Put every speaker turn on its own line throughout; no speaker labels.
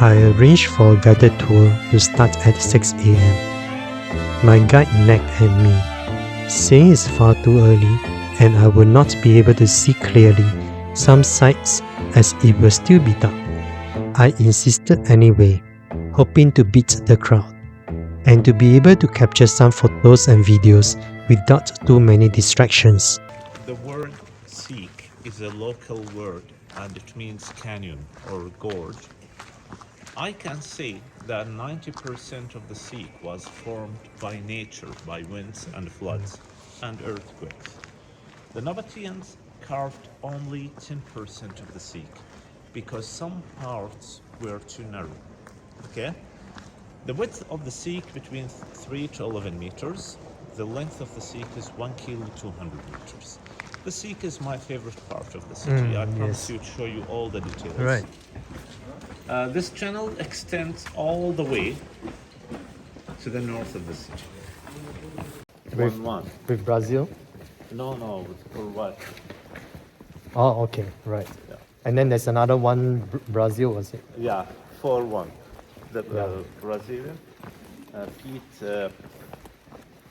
I arranged for a guided tour to start at 6 a.m. My guide nagged at me, saying it's far too early and I would not be able to see clearly some sights as it will still be dark. I insisted anyway, hoping to beat the crowd and to be able to capture some photos and videos without too many distractions.
The word Sikh is a local word and it means canyon or gorge. I can say that 90% of the Sikh was formed by nature, by winds and floods and earthquakes. The Nabateans carved only 10% of the Sikh because some parts were too narrow. Okay? The width of the Sikh between 3 to 11 meters. The length of the Sikh is 1 kilo 200 meters. The Sikh is my favorite part of the city. I promise you to show you all the details.
Right.
This channel extends all the way to the north of the city. One.
With Brazil?
No, for what?
Oh, okay, right.
Yeah.
And then there's another one, Brazil, was it?
Yeah, 4-1. The Brazilian beat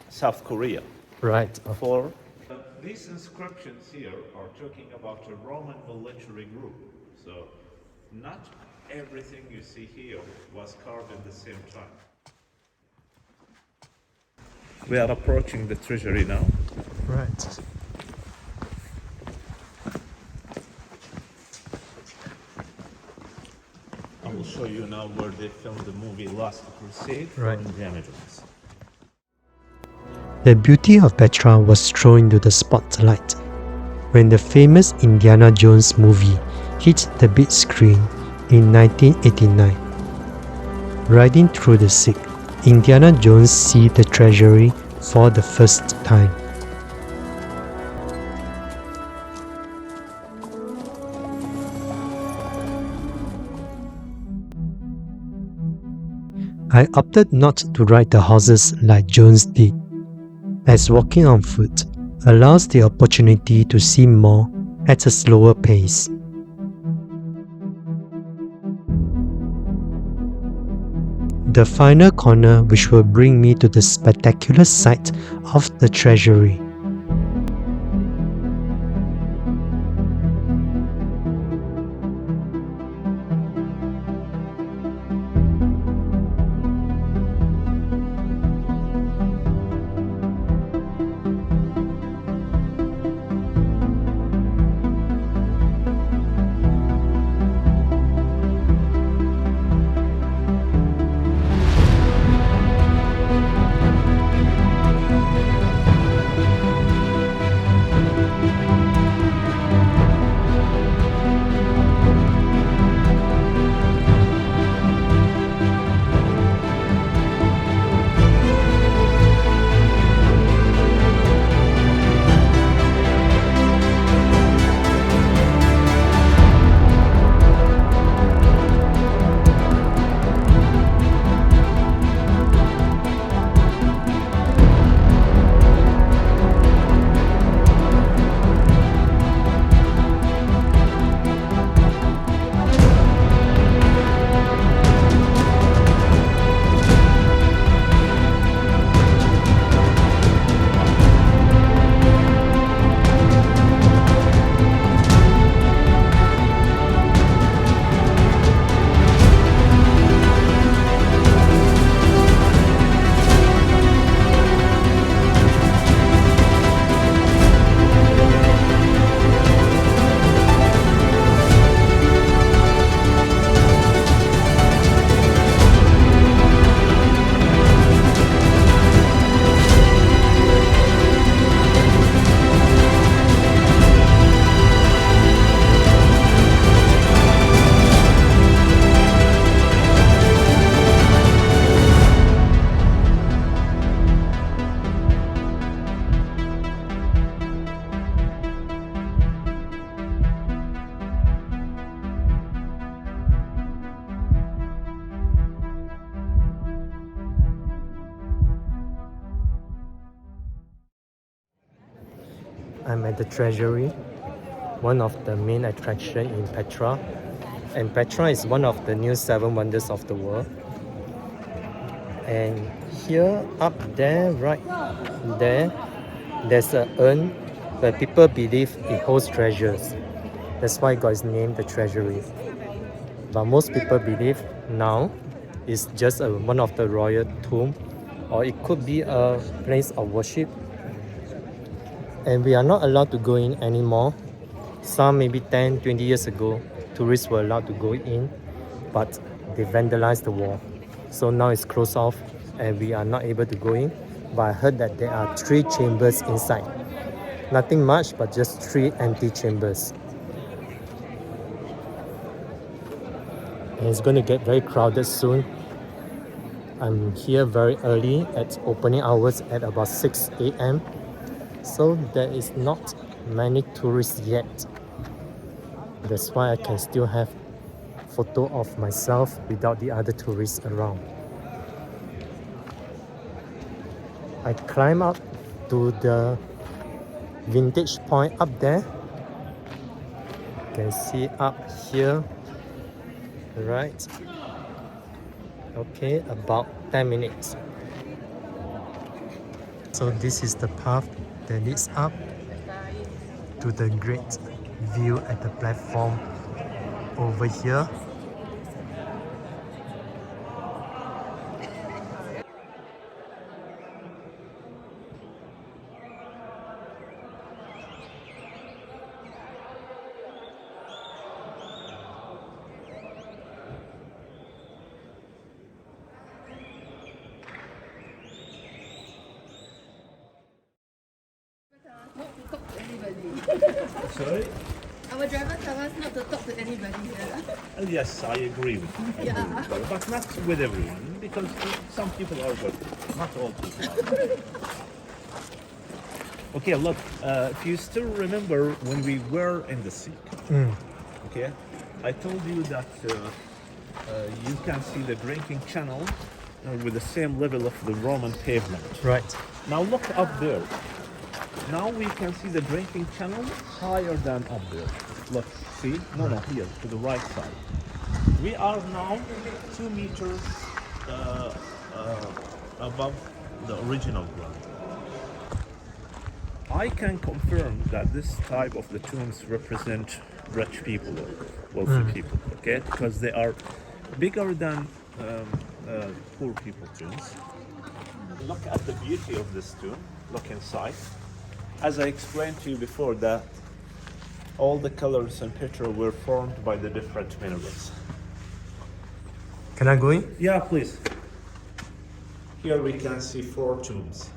South Korea.
Right.
4. These inscriptions here are talking about a Roman military group. So not everything you see here was carved at the same time. We are approaching the treasury now.
Right.
I will show you now where they filmed the movie Last Crusade
Right.
from Indiana Jones.
The beauty of Petra was thrown into the spotlight when the famous Indiana Jones movie hit the big screen in 1989. Riding through the Sikh, Indiana Jones sees the treasury for the first time. I opted not to ride the horses like Jones did, as walking on foot allows the opportunity to see more at a slower pace. The final corner, which will bring me to the spectacular sight of the treasury. I'm at the treasury, one of the main attractions in Petra, And Petra is one of the new 7 wonders of the world. And here, up there, right there, there's an urn where people believe it holds treasures. That's why God is named the treasury. But most people believe now it's just one of the royal tomb, or it could be a place of worship. And we are not allowed to go in anymore. Some maybe 10, 20 years ago, tourists were allowed to go in, but they vandalized the wall. So now it's closed off and we are not able to go in. But I heard that there are 3 chambers inside. Nothing much, but just 3 empty chambers. And it's going to get very crowded soon. I'm here very early at opening hours at about 6 a.m. So there is not many tourists yet. That's why I can still have photo of myself without the other tourists around. I climb up to the vintage point up there. You can see up here, right? Okay, about 10 minutes. So this is the path that leads up to the great view at the platform over here.
Not to talk to anybody.
Sorry?
Our driver tells us not to talk to anybody here.
Yes, I agree with you.
Yeah.
But not with everyone, because some people are good. Not all people are. Okay, look, if you still remember when we were in the sea, okay, I told you that you can see the drinking channel with the same level of the Roman pavement.
Right.
Now look up there. Now we can see the drinking channel higher than up there. Look, see? No, here, to the right side. We are now 2 meters above the original ground. I can confirm that this type of the tombs represent rich people or wealthy people, okay? Because they are bigger than poor people tombs. Look at the beauty of this tomb. Look inside. As I explained to you before, that all the colors and picture were formed by the different minerals.
Can I go in?
Yeah, please. Here we can see 4 tombs.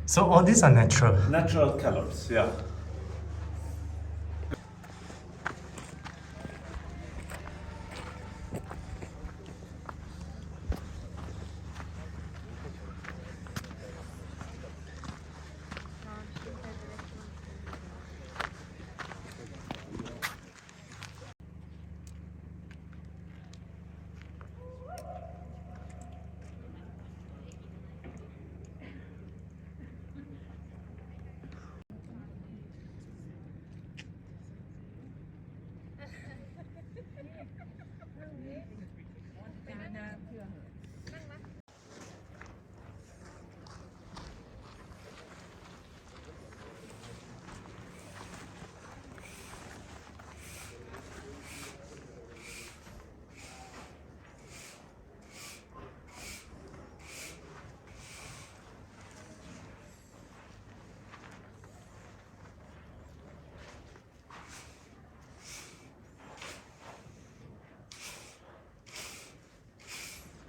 So all these are natural.
Natural colors, yeah.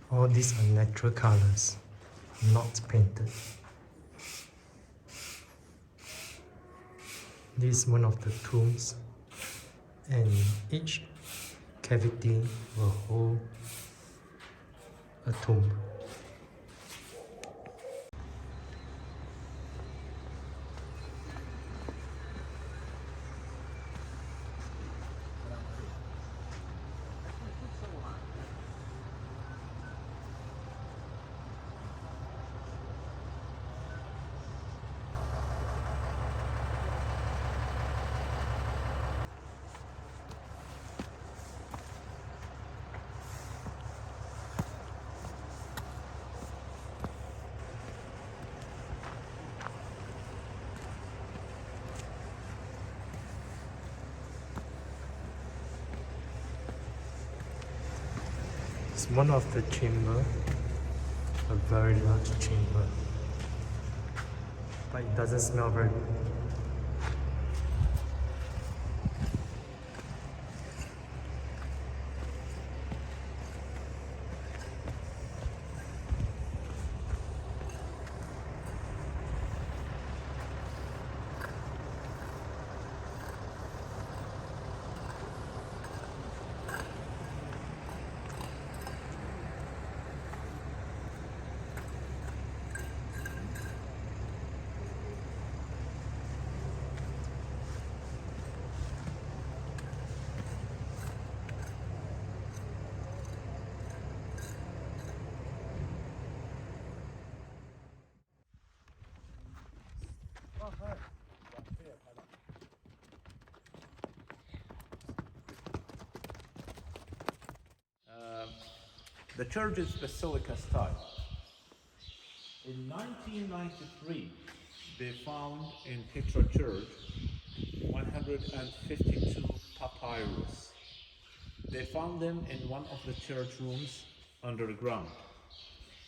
All these are natural colors, not painted. This is one of the tombs, and each cavity will hold a tomb. is one of the chamber, a very large chamber, but it doesn't smell very good.
The church is basilica style. In 1993, they found in Petra Church 152 papyrus. They found them in one of the church rooms underground.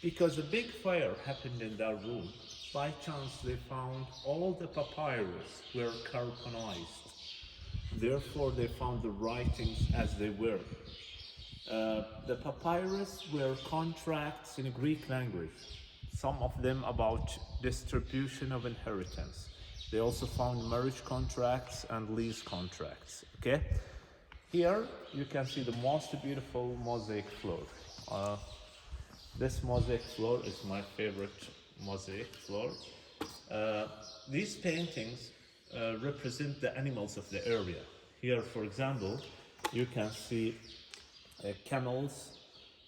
Because a big fire happened in that room, by chance they found all the papyrus were carbonized. Therefore, they found the writings as they were. The papyrus were contracts in Greek language, some of them about distribution of inheritance. They also found marriage contracts and lease contracts. Okay, here you can see the most beautiful mosaic floor. This mosaic floor is my favorite mosaic floor. These paintings represent the animals of the area. Here, for example, you can see camels,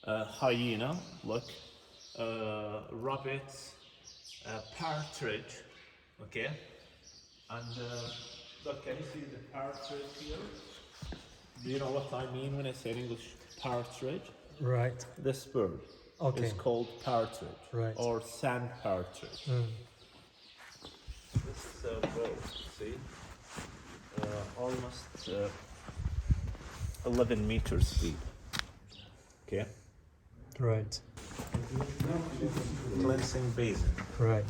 hyena, look, rabbits, partridge, okay, and look, can you see the partridge here? Do you know what I mean when I say in English partridge?
Right.
This bird is called partridge,
right,
or sand partridge. This is a bird, see, almost 11 meters deep. Okay.
Right.
Cleansing basin.
Right.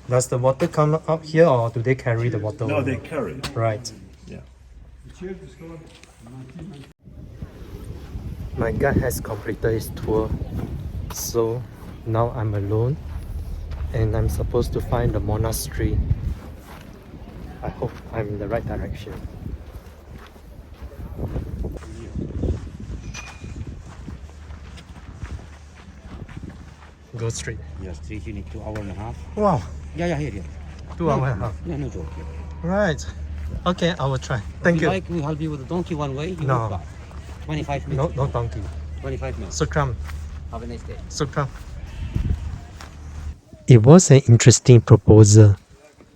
Does the water come up here, or do they carry the water?
No,
over?
they carry it.
Right.
Yeah.
My guide has completed his tour, so now I'm alone and I'm supposed to find the monastery. I hope I'm in the right direction. Go straight.
Yes, you need 2.5 hours.
Wow,
Yeah, here.
2 hours and a half.
Yeah, no joke.
Right. Okay, I will try. Thank
If
you.
like, we help you with the donkey one way. You
No.
walk back. 25
No,
minutes.
no donkey.
25 minutes.
Sukram.
Have a nice day.
Sukram. It was an interesting proposal.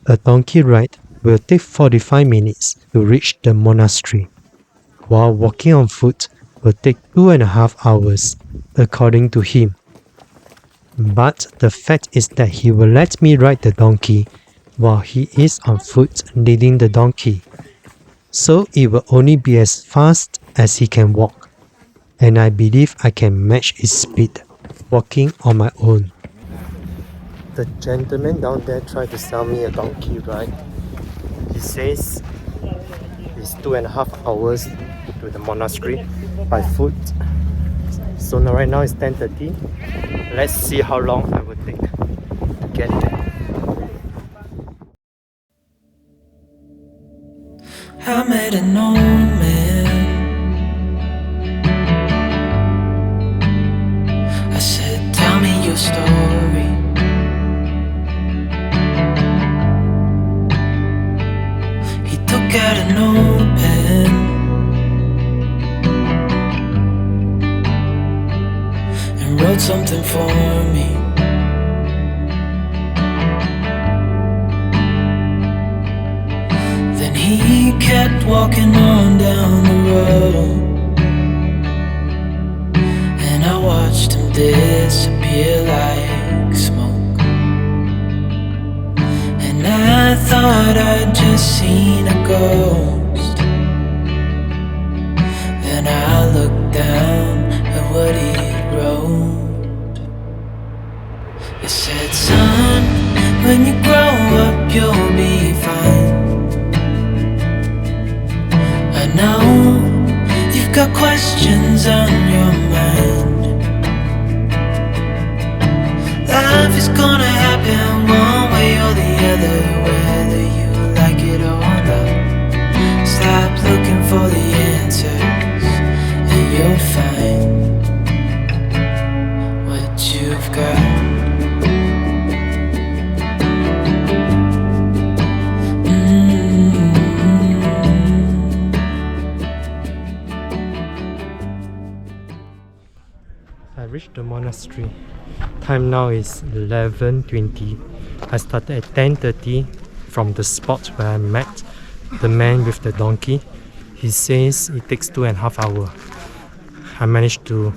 A donkey ride will take 45 minutes to reach the monastery, while walking on foot will take 2.5 hours, according to him. But the fact is that he will let me ride the donkey while he is on foot leading the donkey. So it will only be as fast as he can walk, and I believe I can match his speed walking on my own. The gentleman down there tried to sell me a donkey ride. He says it's 2.5 hours to the monastery by foot. So now right now it's 10:30. Let's see how long I will take to get there.
I made an old man. I said, tell me your story. He took out a notepad and wrote something for me. Then he kept walking on down the road, and I watched him disappear like smoke. And I thought I'd just seen a ghost. Then I looked down know you've got questions on your mind. Life is gonna happen one way or the other, whether you like it or not. Stop looking for the answers and you'll find what you've got.
I reached the monastery. Time now is 11:20. I started at 10:30 from the spot where I met the man with the donkey. He says it takes 2.5 hours. I managed to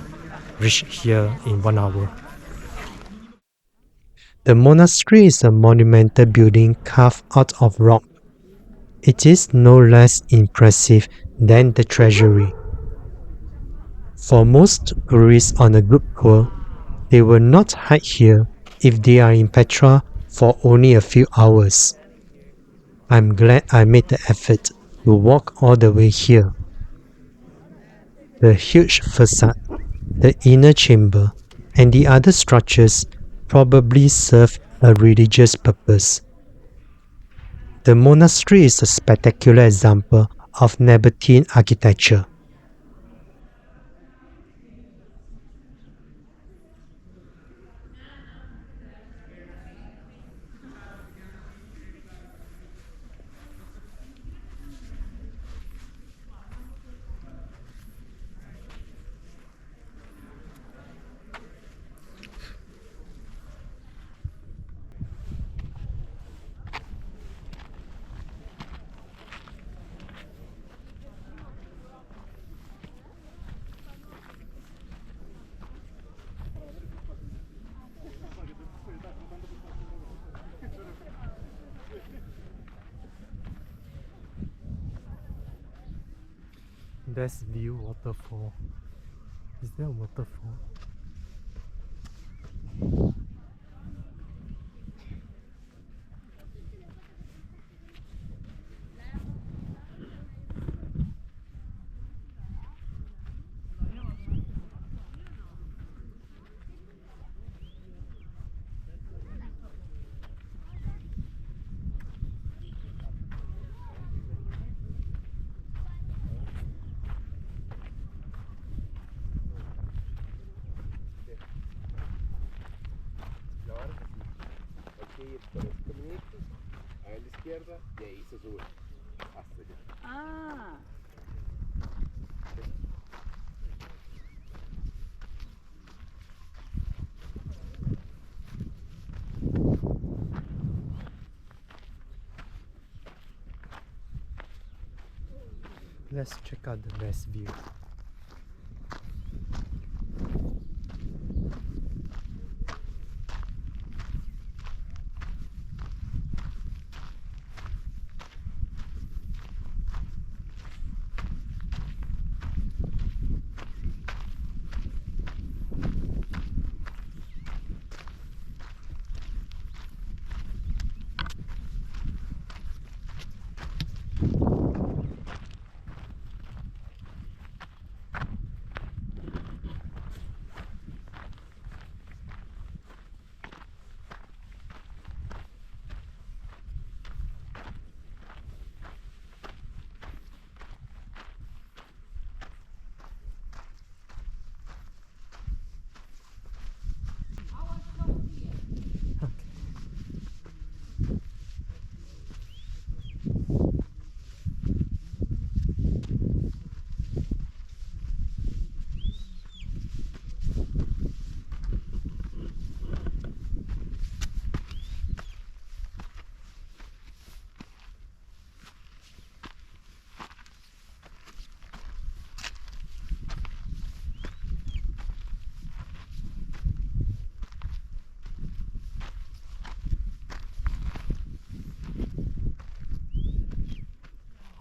reach here in 1 hour. The monastery is a monumental building carved out of rock. It is no less impressive than the treasury. For most tourists on a group tour, they will not hike here if they are in Petra for only a few hours. I'm glad I made the effort to walk all the way here. The huge facade, the inner chamber, and the other structures probably serve a religious purpose. The monastery is a spectacular example of Nabatean architecture. There's view waterfall. Is there a waterfall?
Ir por los caminitos a la izquierda y ahí se sube hasta allá.
Ah.
Let's check out the best view.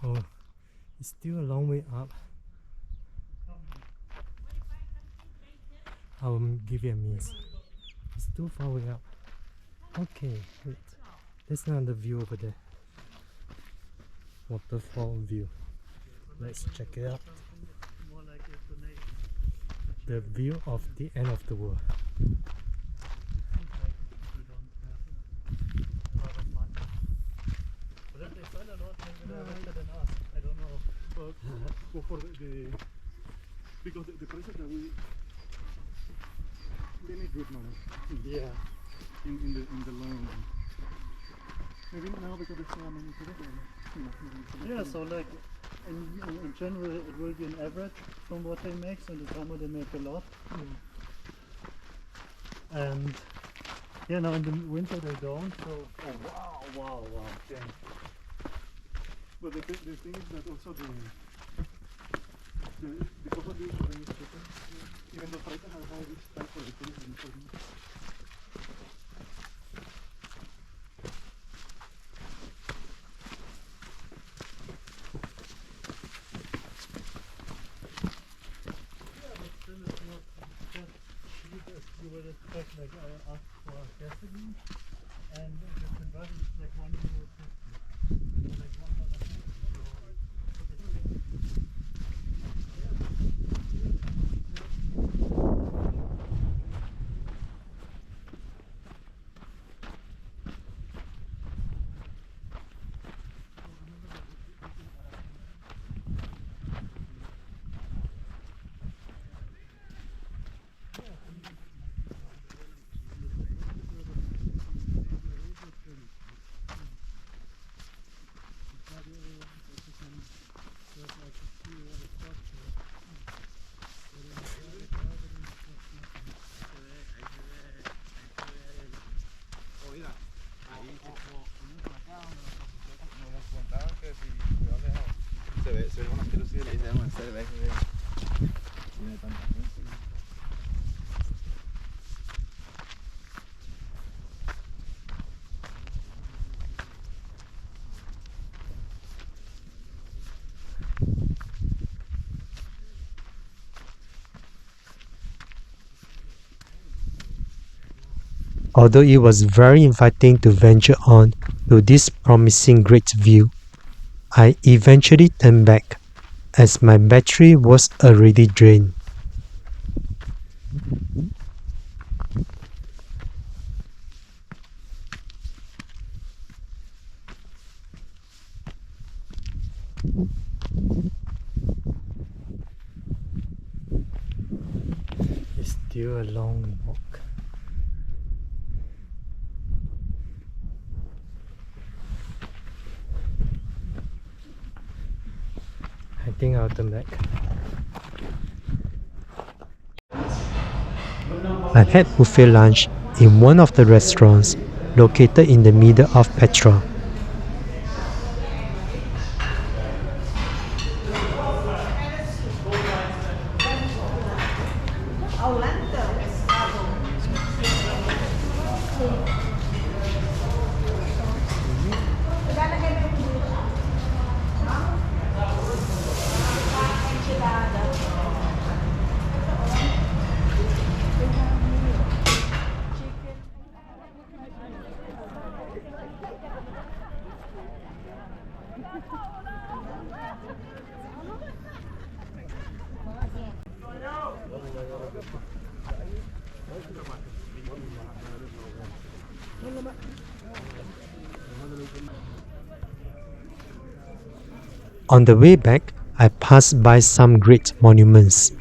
Oh, it's still a long way up. I'll give you a miss. It's too far way up. Okay, wait. There's another view over there. Waterfall view. Let's check it out. The view of the end of the world.
Go for the because the prices that they make good money.
Yeah.
In the long run. Maybe now because there's so many people.
Yeah, so like in general it will be an average from what they make, so in the summer they make a lot. And yeah, now in the winter they don't, so wow. Damn.
But the thing is that also because of the rain chicken, even though prices are high, it's time for the tourism for me.
You would expect, like I asked for gasoline, and the conversion is like €1.50. So like
Se ve una asquerosidad, le dicen, se ve que tiene tanta gente.
Although it was very inviting to venture on to this promising great view, I eventually turned back as my battery was already drained. It's still a long walk. I think I'll turn back. I had buffet lunch in one of the restaurants located in the middle of Petra. On the way back, I passed by some great monuments.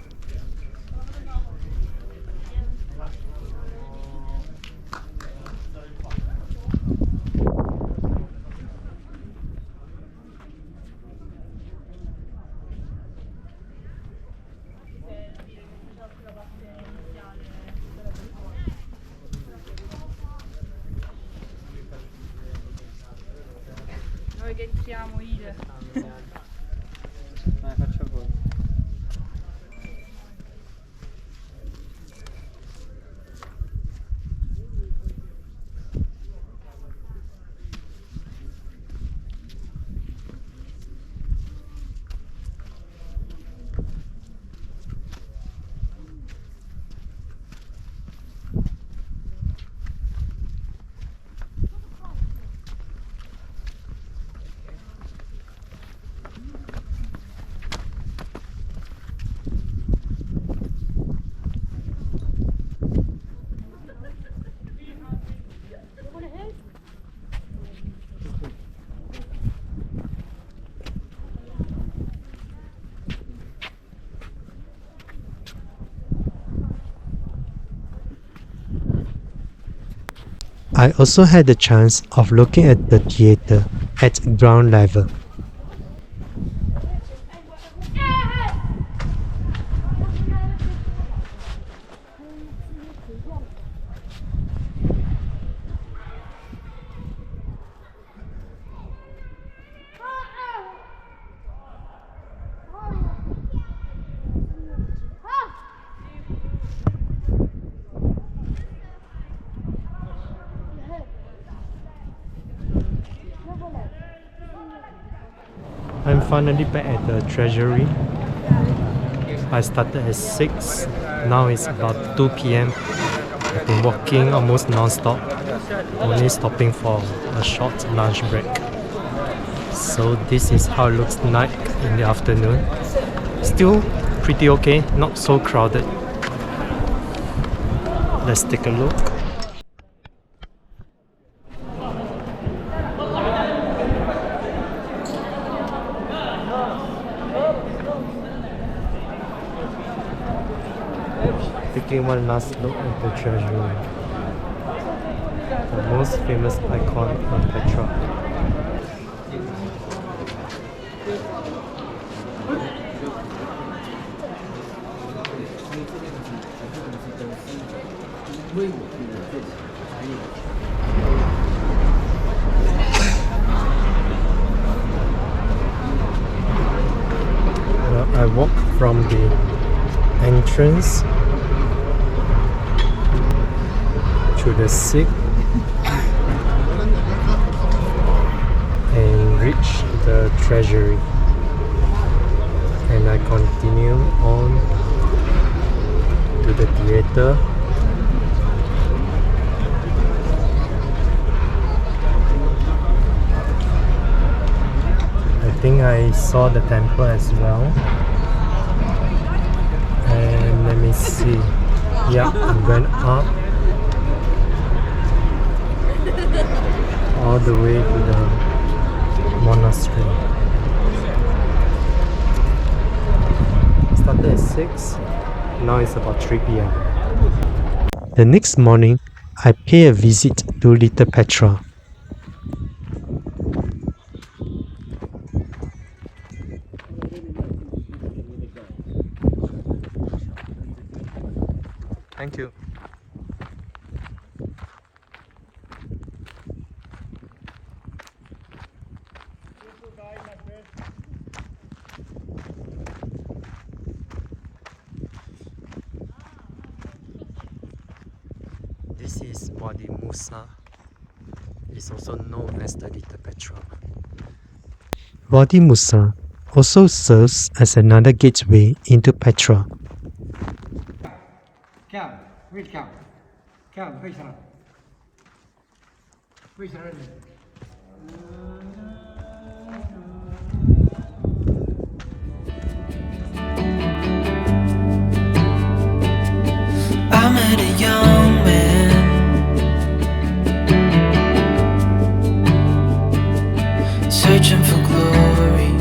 Noi che entriamo Ida.
Faccio voi.
I also had the chance of looking at the theatre at ground level. I'm finally back at the treasury. I started at 6, now it's about 2 p.m. I've been walking almost non-stop, only stopping for a short lunch break. So this is how it looks like in the afternoon. Still pretty okay, not so crowded. Let's take a look. Taking one last look at the treasury, the most famous icon of Petra. I walk from the entrance to the sick and reach the treasury, and I continue on to the theatre. I think I saw the temple as well, and let me see, yeah, I went up all the way to the monastery. Started at 6, now it's about 3 p.m. The next morning, I pay a visit to Little Petra. Thank you. This is Wadi Musa. It's also known as the Little Petra. Wadi Musa also serves as another gateway into Petra.
I met a young man searching for glory.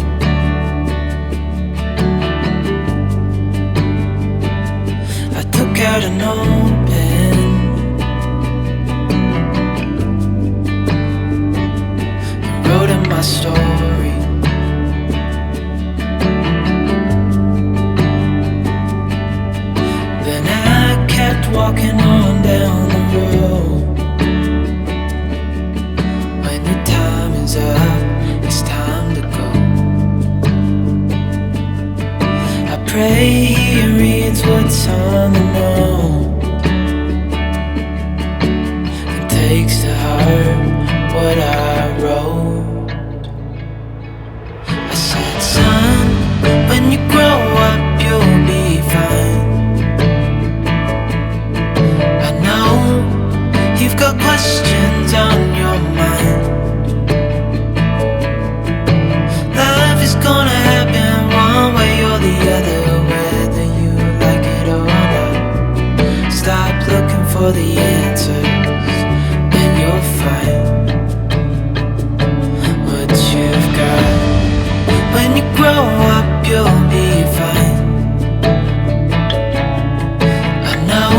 I took out an old pen and wrote in my story. Then I kept walking on down the road. When your time is up, it's time to go. I pray he reads what's on the note and takes to heart what I wrote. I said, son, when you grow up, you'll be fine. I know you've got questions on your mind. Life is gonna happen one way or the other, whether you like it or not. Stop looking for the answers and you'll find what you've got. When you grow up, you'll be fine. I know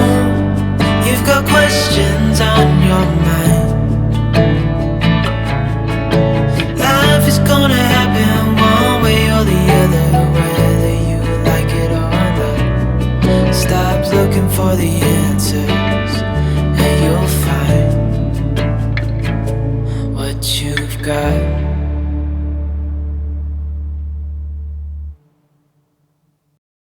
you've got questions on your mind. got